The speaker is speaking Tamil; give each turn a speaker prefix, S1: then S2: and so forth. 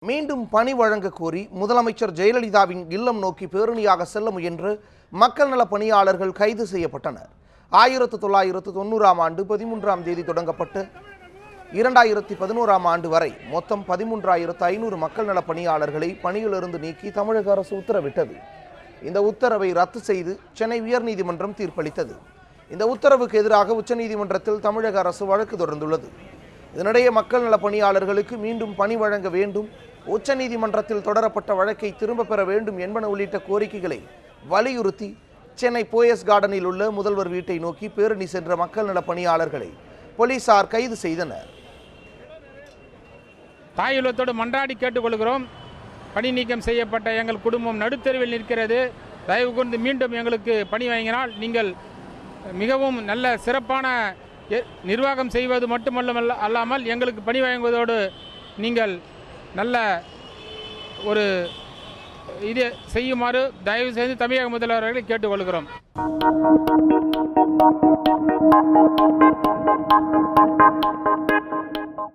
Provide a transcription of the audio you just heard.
S1: மீண்டும் பணி வழங்க கோரி முதலமைச்சர் ஜெயலலிதாவின் இல்லம் நோக்கி பேரணியாக செல்ல முயன்று மக்கள் நல பணியாளர்கள் கைது செய்யப்பட்டனர். 1990ஆம் ஆண்டு 13ஆம் தேதி தொடங்கப்பட்டு 2011ஆம் ஆண்டு வரை மொத்தம் 13,500 மக்கள் நல பணியாளர்களை பணியிலிருந்து நீக்கி தமிழக அரசு உத்தரவிட்டது. இந்த உத்தரவை ரத்து செய்து சென்னை உயர்நீதிமன்றம் தீர்ப்பளித்தது. இந்த உத்தரவுக்கு எதிராக உச்சநீதிமன்றத்தில் தமிழக அரசு வழக்கு தொடர்ந்துள்ளது. இதனிடையே மக்கள் நல பணியாளர்களுக்கு மீண்டும் பணி வழங்க வேண்டும், உச்சநீதிமன்றத்தில் தொடரப்பட்ட வழக்கை திரும்ப பெற வேண்டும் என்பன உள்ளிட்ட கோரிக்கைகளை வலியுறுத்தி சென்னை போயஸ் கார்டனில் உள்ள முதல்வர் வீட்டை நோக்கி பேரணி சென்ற மக்கள் நல பணியாளர்களை போலீசார் கைது செய்தனர்.
S2: தாயுள்ளத்தோடு மன்றாடி கேட்டுக்கொள்கிறோம். பணி நீக்கம் செய்யப்பட்ட எங்கள் குடும்பம் நடுத்தெருவில் நிற்கிறது. தயவு கூர்ந்து மீண்டும் எங்களுக்கு பணி வழங்கினால் நீங்கள் மிகவும் நல்ல சிறப்பான நிர்வாகம் செய்வது மட்டுமல்லாமல் எங்களுக்கு பணி வழங்குவதோடு நீங்கள் நல்ல ஒரு இது செய்யுமாறு தயவு செய்து தமிழக முதல்வர்களை கேட்டுக்கொள்கிறோம்.